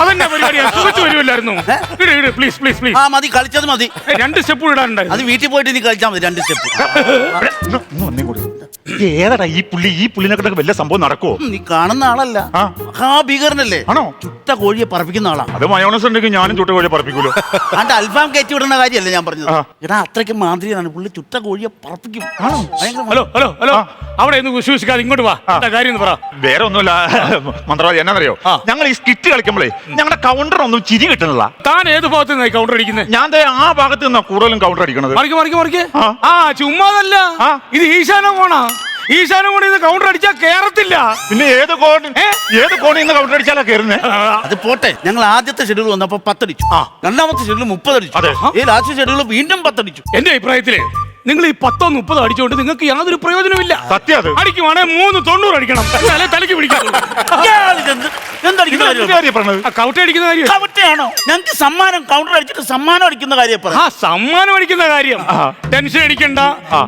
അതെന്നാ പരിപാടിയാ? സുഖത്ത് വരുമല്ലായിരുന്നു. ഇട് please please please. ആ മതി, കളിച്ചത് മതി. 2 സ്റ്റെപ്പ് ഇടാനുണ്ടായിരുന്നു. അത് വീട്ടിൽ പോയിട്ട് നീ കളിച്ചാൽ മതി 2 സ്റ്റെപ്പ്. ഏതാടാ ഈ പുള്ളിനെ കൊണ്ടൊക്കെ വല്ല സംഭവം നടക്കുവോ? നീ കാണുന്ന ആളല്ല, ഭീകരനല്ലേ? ആണോ? ചുട്ട കോഴിയെ പറപ്പിക്കുന്ന ആളാ. അത് മയോണസ് ഉണ്ടെങ്കിൽ ഞാനും ചുട്ട കോഴിയെ പറപ്പിക്കൂലോ. അന്റെ അൽഫാം കയറ്റി വിടുന്ന കാര്യമല്ല ഞാൻ പറഞ്ഞത്. എടാ അത്രയ്ക്ക് മാന്ത്രികനാണ് പുള്ളി, ചുട്ട കോഴിയെ പറപ്പിക്കും. ഹലോ ഹലോ ഹലോ, അവിടെ ഒന്ന് വിശ്വസിക്കാതെ ഇങ്ങോട്ട് വാ. കാര്യം എന്ന് പറ. വേറെ ഒന്നുമില്ല മന്ത്രവാദി, എന്നാന്നറിയോ, ഞങ്ങൾ ഈ സ്കിറ്റ് കളിക്കുമ്പോഴേ ഞങ്ങളുടെ കൗണ്ടർ ഒന്നും ചിരി കിട്ടുന്നില്ല. താൻ ഏത് ഭാഗത്ത് നിന്നായി കൗണ്ടർ അടിക്കുന്നത്? ഞാൻ ആ ഭാഗത്ത് നിന്നാ കൂടുതലും കൗണ്ടർ അടിക്കണത്. മറിക്ക് ആ ചുമ്മാതല്ല, ഇത് ഈശാന കോണാ. ഈശാന കോണിൽ നിന്ന് കൗണ്ടർ അടിച്ചാൽ കേറത്തില്ല. പിന്നെ ഏത് കോണിൽ നിന്ന് കൗണ്ടർ അടിച്ചാലാ കയറുന്നേ? അത് പോട്ടെ, ഞങ്ങൾ ആദ്യത്തെ ഷെഡ്യൂൾ വന്നപ്പോ 10 അടിച്ചു, രണ്ടാമത്തെ ഷെഡ്യൂൾ 30 അടിച്ചു, ഈ ലാസ്റ്റ് ഷെഡ്യൂൾ വീണ്ടും 10 അടിച്ചു. എന്റെ അഭിപ്രായത്തില് നിങ്ങൾ ഈ 10 30 അടിച്ചോണ്ട് നിങ്ങൾക്ക് യാതൊരു പ്രയോജനമില്ല. സത്യം, അത് അടിക്കുവാണെങ്കിൽ 3 90 അടിക്കണം, എന്നാലേ തലയ്ക്ക് പിടിക്കാറുള്ളൂ. കൗട്ട അടിക്കുന്ന കാര്യം കവട്ടയാണോ? ഞങ്ങൾക്ക് സമ്മാനം, കൗണ്ടർ അടിച്ചിട്ട് സമ്മാനം അടിക്കുന്ന കാര്യം. സമ്മാനം അടിക്കുന്ന കാര്യം ടെൻഷൻ അടിക്കണ്ട,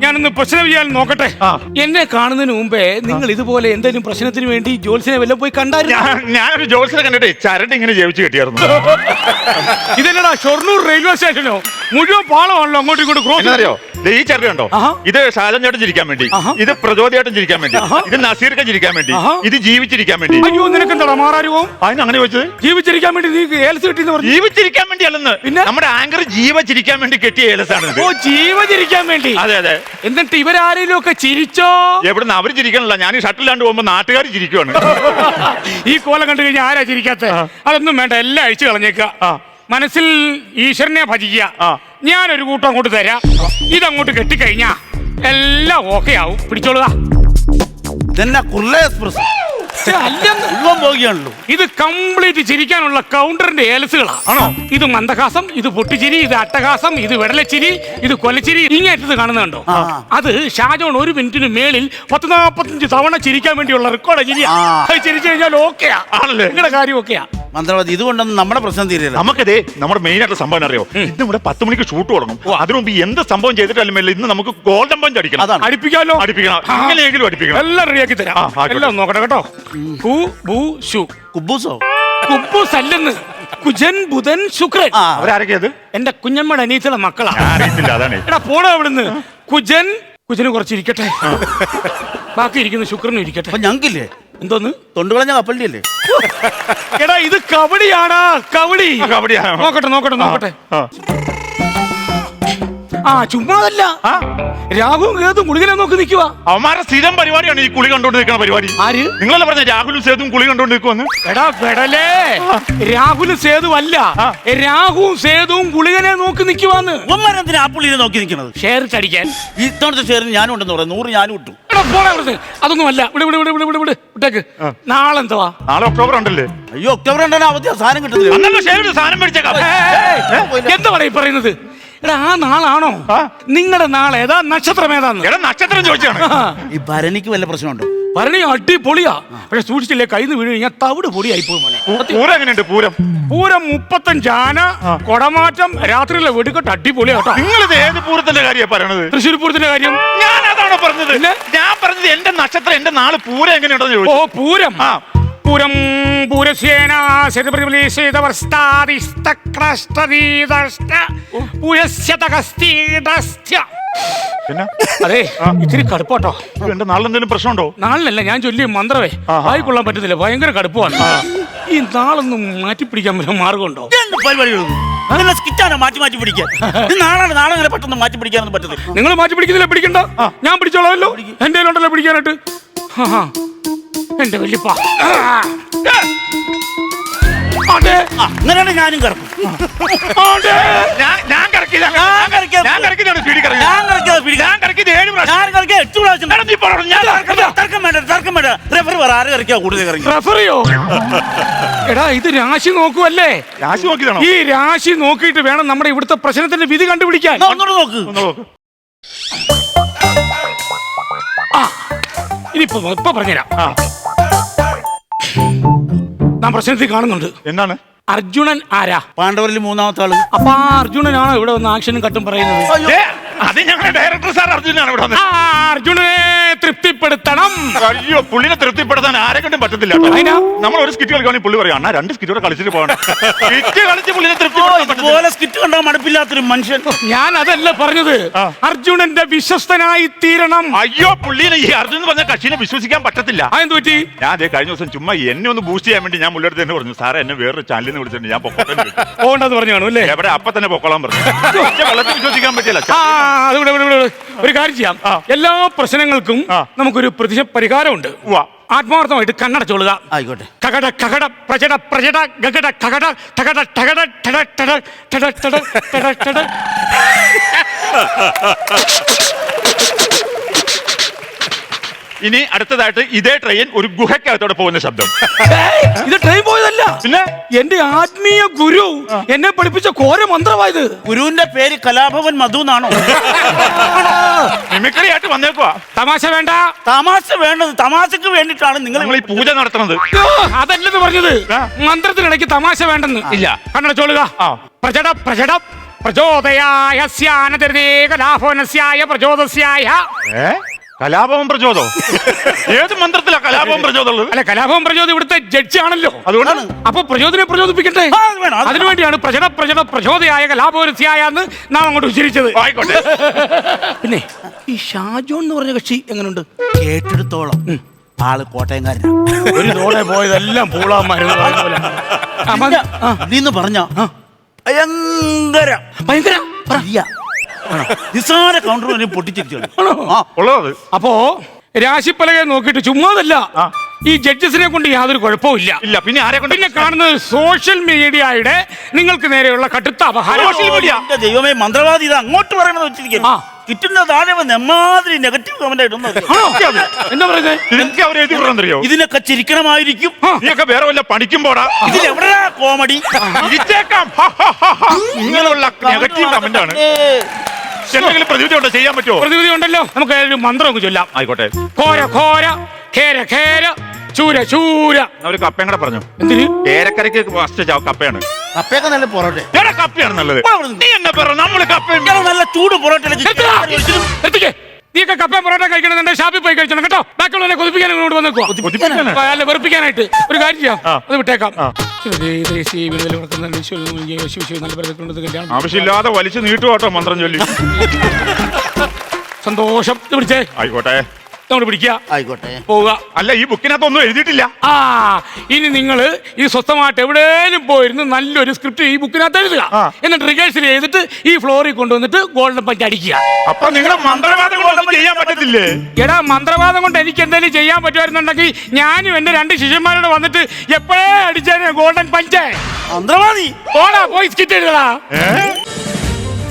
ഞാനൊന്ന് പ്രശ്നം ചെയ്യാൻ നോക്കട്ടെ. എന്നെ കാണുന്നതിന് മുമ്പേ നിങ്ങൾ ഇതുപോലെ എന്തെങ്കിലും പ്രശ്നത്തിന് വേണ്ടി ജോത്സ്യനെ വല്ലതും പോയി കണ്ടായിരുന്നു? ഞാനൊരു ജോത്സ്യനെ കണ്ടിട്ടേ ചരട് ഇങ്ങനെ ജയിച്ചു കെട്ടിയായിരുന്നു. ഇതെന്നടാ ഷൊർണൂർ റെയിൽവേ സ്റ്റേഷനോ? മുഴുവൻ പാളമാണല്ലോ അങ്ങോട്ടും ഇങ്ങോട്ടും ക്രോസ്. അറിയോ, ഈ ചരട് കണ്ടോ? ഇത് ഷാജൻ ചേട്ടൻ ചിരിക്കാൻ വേണ്ടി, ഇത് പ്രചോദയേട്ടൻ ചിരിക്കാൻ വേണ്ടി, ഇത് നസീർക്ക ചിരിക്കാൻ വേണ്ടി, ഇത് ജീവിച്ചിരിക്കാൻ വേണ്ടി. അയ്യോ, നിനക്കെന്താ മാറാരുവോ? അതിന് അങ്ങനെ വെച്ചത്? ജീവിച്ചിരിക്കാൻ വേണ്ടി നീ ഏലസ് കിട്ടിയെന്ന് പറഞ്ഞു. ജീവിച്ചിരിക്കാൻ വേണ്ടി അല്ലെന്ന്, പിന്നെ നമ്മുടെ ആങ്കർ ചിരിക്കാൻ വേണ്ടി കെട്ടിയ ഏലസാണ്. ഓ, ചിരിക്കാൻ വേണ്ടി. അതെ അതെ. എന്നിട്ട് ഇവരാരെങ്കിലും ഒക്കെ ചിരിച്ചോ? എവിടുന്ന് അവര് ചിരിക്കണല്ല, ഞാൻ ഈ ഷട്ടിലാണ്ട് പോകുമ്പോ നാട്ടുകാർ ചിരിക്കുവാണ്. ഈ കോലം കണ്ടു കഴിഞ്ഞാൽ ആരാ ചിരിക്കാത്ത? അതൊന്നും വേണ്ട, എല്ലാം അഴിച്ചു കളഞ്ഞേക്ക. മനസ്സിൽ ഈശ്വരനെ ഭജിക്കുക. ഞാനൊരു കൂട്ടം അങ്ങോട്ട് തരാം, ഇതങ്ങോട്ട് കെട്ടിക്കഴിഞ്ഞാ എല്ലാം ഓക്കെ ആവും. പിടിച്ചോളുക. ഇത് കംപ്ലീറ്റ് ചിരിക്കാനുള്ള കൗണ്ടറിന്റെ ഏലസുകളാണ്. ആണോ? ഇത് മന്ദഹാസം, ഇത് പൊട്ടിച്ചിരി, ഇത് അട്ടഹാസം, ഇത് വെടലച്ചിരി, ഇത് കൊലച്ചിരി. ഇങ്ങേറ്റത് കാണുന്നുണ്ടോ? അത് ഷാജോൺ 1 മിനിറ്റിന് മേളിൽ 40-45 തവണ ചിരിക്കാൻ വേണ്ടിയുള്ള റെക്കോർഡ് ചിരിയാ. ചിരിച്ചു കഴിഞ്ഞാൽ ഓക്കെയാ, ആണല്ലേ? നിങ്ങളുടെ കാര്യം ഓക്കെയാ. മന്ത്രവാദി, ഇതുകൊണ്ടൊന്നും നമ്മുടെ പ്രശ്നം തീരില്ല. നമുക്കതേ നമ്മുടെ മെയിൻ ആയിട്ടുള്ള സംഭവം അറിയോ, ഇന്ന് ഇവിടെ 10 മണിക്ക് ഷൂട്ട് തുടങ്ങും. അതിനു മുമ്പ് എന്ത് സംഭവം ചെയ്തിട്ടല്ല ഇന്ന് നമുക്ക് ഗോൾഡൻ പഞ്ച് അടിക്കണം. അതാണ് അടിപ്പിക്കാലോ, അടിപ്പിക്കണം, എങ്ങനെയെങ്കിലും അടിപ്പിക്കണം. എല്ലാം റെഡിയാക്കി തരാം. എല്ലാം നോക്കട്ടെ കേട്ടോ. കുബൂസ് അല്ലെന്ന്, കുജൻ ബുധൻ ശുക്രൻ. അവരാരൊക്കെയത്? എന്റെ കുഞ്ഞമ്മയുടെ അനീച്ചയുടെ മക്കളാ. അറിയത്തില്ല, അതാണ്. എടാ പോടാ അവിടുന്ന്. കുജന് കുറച്ചിരിക്കട്ടെ, ബാക്കി ഇരിക്കുന്ന ശുക്രനും ഇരിക്കട്ടെ. ഞങ്ങൾക്കില്ലേ എന്തോന്ന്? തൊണ്ടുകളഞ്ഞ കപ്പലിന്റെ അല്ലേ? എടാ ഇത് കബഡിയാടാ, കബഡി. നോക്കട്ടെ. ചുമ്മാതല്ല, രാഹുലും സേതും കുളികനെ നോക്കി നിൽക്കുക. അവന്മാരുടെ സ്ഥിരം പരിപാടിയാണ് ഈ കുളി കണ്ടോണ്ട് നിൽക്കുന്ന പരിപാടി. ആര്? നിങ്ങളല്ലേ പറഞ്ഞ രാഹുലും സേതും കുളി കണ്ടോണ്ട് നിൽക്കുമെന്ന്? എടാ പെടലേ, രാഹുലും സേതു അല്ല, രാഹുവും സേതുവും കുളികനെ നോക്കി നിൽക്കുവാന്ന്. ഒന്നരെന്തിനാ ആ പുള്ളിനെ നോക്കി നിൽക്കുന്നത്? ഷെയർ അടിക്കാൻ. ഇത്തവണത്തെ ഷെയറിന് ഞാനും ഉണ്ടെന്ന് പറയാം, 100 ഞാനും ഇട്ടു. അതൊന്നും അല്ല, വിട്ടേക്ക്. നാളെ എന്തുവാ? നാളെ ഒക്ടോബർ ഉണ്ടല്ലേ? അയ്യോ, ഒക്ടോബർ 2 അവധി, സാധനം കിട്ടുന്നില്ല. സാധനം മേടിച്ചേക്കാം. എന്താ പറയും പറയുന്നത്? എടാ ആ നാളാണോ? നിങ്ങളുടെ നാളേതാ? നക്ഷത്രം ഏതാന്ന്? എടാ നക്ഷത്രം ചോദിച്ചാണ്. ഈ ഭരണിക്ക് വല്ല പ്രശ്നമുണ്ടോ? ഭരണി അടിപൊളിയാ, പക്ഷെ സൂക്ഷിച്ചില്ലേ കയ്യിൽ നിന്ന് വീണ് കഴിഞ്ഞാൽ തവിട് പൊടിയായി പോയി മോനെ. പൂരം എങ്ങനെയുണ്ട്? പൂരം 35 ആന, കൊടമാറ്റം, രാത്രിയിലെ വെടിക്കെട്ട് അടിപൊളിയാ കേട്ടോ. നിങ്ങളിത് ഏത് പൂരത്തിന്റെ കാര്യമാണ് പറയണത്? തൃശ്ശൂർ പൂരത്തിന്റെ കാര്യം ഞാൻ അതാണോ പറഞ്ഞത്? ഞാൻ പറഞ്ഞത് എന്റെ നക്ഷത്രം, എന്റെ നാള് പൂരം എങ്ങനെയുണ്ടെന്ന് ചോദിച്ചു. ഓ പൂരം. പൂരം പൂരസ്യേന അതെ, ഇത്തിരി കടുപ്പാട്ടോ. എന്റെ നാളിലെന്തെങ്കിലും പ്രശ്നമുണ്ടോ? നാളിലല്ല, ഞാൻ ചൊല്ലിയ മന്ത്രമേ വായിക്കൊള്ളാൻ പറ്റത്തില്ല, ഭയങ്കര കടുപ്പമാണ്. ഈ നാളൊന്നും മാറ്റിപ്പിടിക്കാൻ വല്ല മാർഗമുണ്ടോ? മാറ്റി പിടിക്കാൻ നാളെ പെട്ടെന്ന് മാറ്റി പിടിക്കാനൊന്നും പറ്റത്തില്ല. നിങ്ങൾ മാറ്റി പിടിക്കുന്നില്ല, പിടിക്കണ്ട, ഞാൻ പിടിച്ചോളാമല്ലോ. എന്റെ ഉണ്ടല്ലോ പിടിക്കാനായിട്ട്. എന്റെ വല്യപ്പ അങ്ങനെയാണ് ഞാനും കിടക്കും. എടാ ഇത് രാശി നോക്കുവല്ലേ? രാശി നോക്കിയതാണോ? ഈ രാശി നോക്കിയിട്ട് വേണം നമ്മുടെ ഇവിടുത്തെ പ്രശ്നത്തിന്റെ വിധി കണ്ടുപിടിക്കാൻ. നോക്ക്. ഇപ്പൊ പറഞ്ഞുതരാം. നാം പ്രശ്നത്തിൽ കാണുന്നുണ്ട്. എന്താണ്? അർജുനൻ ആരാ? പാണ്ഡവരിൽ 3ാമത്തെ ആള്. അപ്പൊ ആ അർജുനനാണോ ഇവിടെ വന്ന് ആക്ഷനും കട്ടും പറയുന്നത്? അത് ഞങ്ങളുടെ ഡയറക്ടർ സാർ അർജുനാണ് ഇവിടെ വന്നത്. അർജുനെ തൃപ്തിപ്പെടുത്തണം. അയ്യോ പുള്ളിനെ തൃപ്തിപ്പെടുത്താൻ ആരെ കൊണ്ടും പറ്റത്തില്ല. അതിനാ? നമ്മൾ ഒരു സ്കിറ്റ് കളിക്കുകയാണെങ്കിൽ പുള്ളി പറയും അണ്ണാ 2 സ്കിറ്റോടെ കളിച്ചിട്ട് പോകണം. സ്കിറ്റ് കളിച്ച് പുള്ളിനെ തൃപ്തിപ്പെടുത്താൻ ഇതുപോലെ സ്കിറ്റ് കണ്ടാൽ മടുപ്പില്ലാത്തൊരു മനുഷ്യൻ. ഞാൻ അതല്ല പറഞ്ഞത്, അർജുനന്റെ വിശ്വസ്തനായി തീരണം. അയ്യോ പുള്ളിനെ ഈ അർജുൻ പറഞ്ഞ കക്ഷിനെ വിശ്വസിക്കാൻ പറ്റത്തില്ല. അതെന്ത് പറ്റി? ഞാൻ അതേ കഴിഞ്ഞ ദിവസം ചുമ്മാ എന്നെ ഒന്ന് ബൂസ്റ്റ് ചെയ്യാൻ വേണ്ടി ഞാൻ പുള്ളിയുടെ തന്നെ പറഞ്ഞു സാറേ എന്നെ വേറൊരു ചാനലിൽ നിന്ന് വിളിച്ചിട്ടുണ്ട് ഞാൻ പൊക്കോട്ടെ. പോകണ്ടെന്ന് പറഞ്ഞു കാണും അല്ലേ? എവിടെ അപ്പൊ തന്നെ പൊക്കോളാൻ പറഞ്ഞു. വെള്ളത്തിൽ വിശ്വസിക്കാൻ പറ്റില്ല. അതുകൂടെ ഒരു കാര്യം ചെയ്യാം. എല്ലാ പ്രശ്നങ്ങൾക്കും നമുക്കൊരു പരിഹാരമുണ്ട്. ആത്മാർത്ഥമായിട്ട് കണ്ണടച്ചോളുക. ആയിക്കോട്ടെ. കകട കകട പ്രജട പ്രജട ഗകട കകട ടകട ടകട ടട ടട ടട ടട ടട ടട. ഇനി അടുത്തതായിട്ട് ഇതേ ട്രെയിൻ ഒരു ഗുഹയ്ക്കകത്തോടെ പോകുന്ന ശബ്ദം. ഇത് ട്രെയിൻ പോയതല്ല, പിന്നെ എന്റെ ആത്മീയ ഗുരു എന്നെ പഠിപ്പിച്ച ഘോര മന്ത്രമായത്. ഗുരുവിന്റെ പേര് കലാഭവൻ മധു എന്നാണോ? മിമിക്രി ആയിട്ട് വന്നേക്കുവാ. തമാശ വേണ്ട. തമാശ വേണ്ടത് തമാശക്ക് വേണ്ടിയിട്ടാണ് നിങ്ങൾ ഈ പൂജ നടത്തുന്നത്. അതല്ലെന്ന് പറഞ്ഞത്. മന്ത്രത്തിനിടയ്ക്ക് തമാശ വേണ്ടെന്ന്. ഇല്ല. കണ്ണടച്ചോളുക. പ്രജട പ്രജട പ്രചോദയായ കലാഭവനസ്യായ പ്രചോദസ്യായ. കലാപവും പ്രചോദോ? ഏത് മന്ത്രത്തിലാ കലാപവും പ്രചോദം ഉള്ളത്? അല്ല, കലാഭവൻ പ്രചോദം ഇവിടുത്തെ ജഡ്ജി ആണല്ലോ. അതുകൊണ്ടാണ്. അപ്പൊ പ്രചോദനെ പ്രചോദിപ്പിക്കട്ടെ. അതിനുവേണ്ടിയാണ് പ്രചട പ്രചട പ്രചോദയായ കലാഭവനസ്യായ എന്ന് നാം അങ്ങോട്ട് ഉച്ചരിച്ചത്. ആയിക്കോട്ടെ. പിന്നെ ഈ ഷാജോൺ എന്ന് പറഞ്ഞ കക്ഷി എങ്ങനെയുണ്ട്? കേട്ടെടുത്തോളം ആള് കോട്ടയംകാരനാ. ഒരു തോടെ പോയതെല്ലാം പൂളാമായിരുന്നു. പറഞ്ഞ ഭയങ്കര ഭയങ്കര നിസാര കൗണ്ടർ പൊട്ടിച്ചിരിച്ചു. അപ്പോ രാശിപ്പലക നോക്കിയിട്ട് ചുമ്മാതല്ല, ഈ ജഡ്ജസിനെ കൊണ്ട് യാതൊരു കുഴപ്പമില്ല. ഇല്ല. പിന്നെ ആരെ കൊണ്ട്? പിന്നെ കാണുന്നത് സോഷ്യൽ മീഡിയയുടെ നിങ്ങൾക്ക് നേരെയുള്ള കടുത്ത അപഹാരം. സോഷ്യൽ മീഡിയ ദൈവമേ, മന്ത്രവാദി ഇത് അങ്ങോട്ട് പറയണത് വെച്ചിരിക്കുന്നു. കിറ്റുന്ന താഴെ എമ്മാതിരി നെഗറ്റീവ് കമന്റ് ആയിട്ടൊന്നും എന്താ പറയുന്നത്? ഇതിനൊക്കെ ചിരിക്കണമായിരിക്കും. നീയൊക്കെ വേറെ വല്ല പണിക്കും പോടാ. ഇതിലെവിടെ കോമഡി? ഇങ്ങനെയുള്ള നെഗറ്റീവ് കമന്റ് ആണ്. എന്തെങ്കിലും പ്രതിവിധി ഉണ്ടോ? ചെയ്യാൻ പറ്റുമോ? പ്രതിവിധി ഉണ്ടല്ലോ. നമുക്ക് ഒരു മന്ത്രം ചൊല്ലാം. ആയിക്കോട്ടെ. ഘോര ഘോര ഖേര ഖേര ചൂര ചൂര. ഒരു കപ്പയും കൂടെ പറഞ്ഞു. എന്തിന്? കേരക്കരയ്ക്ക് ഫസ്റ്റ് കപ്പയാണ്. കപ്പയൊക്കെ നല്ല പൊറോട്ടെ. കപ്പയാണ് നല്ലത്. നീ എന്നെ പറ, നമ്മള് കപ്പയും നല്ല ചൂട് പൊറോട്ട. നീയൊക്കെ കപ്പ പൊറോട്ട കഴിക്കണമെന്നുണ്ടെ ഷാപ്പിൽ പോയി കഴിച്ചണം കേട്ടോ. ബാക്കിയുള്ളവരെ കൊതിപ്പിക്കാൻ ഇങ്ങോട്ട് വന്നേക്കോ. അല്ല, വെറുപ്പിക്കാനായിട്ട് ഒരു കാര്യം ചെയ്യാം. അത് വിട്ടേക്കാം. ആവശ്യമില്ലാതെ വലിച്ചു നീട്ടുവാട്ടോ മന്ത്രം ചൊല്ലി. സന്തോഷം. പിടിച്ചേ. ആയിക്കോട്ടെ. നമ്മൾ പിടിക്കുക. ആയിക്കോട്ടെ. പോവുക. അല്ല, ഈ ബുക്കിനകത്തൊന്നും എഴുതിയിട്ടില്ല. ഇനി നിങ്ങൾ ഈ സ്വസ്ഥമായിട്ട് എവിടെയും പോയിരുന്ന് നല്ലൊരു സ്ക്രിപ്റ്റ് ഈ ബുക്കിനകത്ത് എഴുതുക. എന്നിട്ട് റിഹേഴ്സൽ ചെയ്തിട്ട് ഈ ഫ്ലോറിൽ കൊണ്ടുവന്നിട്ട് ഗോൾഡൻ പഞ്ച് അടിക്കുക. അപ്പൊ നിങ്ങളുടെ മന്ത്രവാദം കൊണ്ടൊന്നും ചെയ്യാൻ പറ്റത്തില്ലേ? എടാ, മന്ത്രവാദം കൊണ്ട് എനിക്ക് എന്തെങ്കിലും ചെയ്യാൻ പറ്റുമായിരുന്നുണ്ടെങ്കിൽ ഞാനും എന്റെ 2 ശിഷ്യന്മാരോട് വന്നിട്ട് എപ്പോഴേ അടിച്ചേനെ ഗോൾഡൻ പഞ്ച്. മന്ത്രവാദി പോടാ, പോയി സ്കിറ്റ് എഴുതടാ.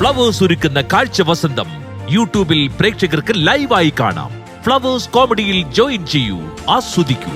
ഫ്ലവേഴ്സ് ഒരുക്കുന്ന കാഴ്ച വസന്തം യൂട്യൂബിൽ പ്രേക്ഷകർക്ക് ലൈവായി കാണാം. ഫ്ലവേഴ്സ് കോമഡിയിൽ ജോയിൻ ചെയ്യൂ, ആസ്വദിക്കൂ.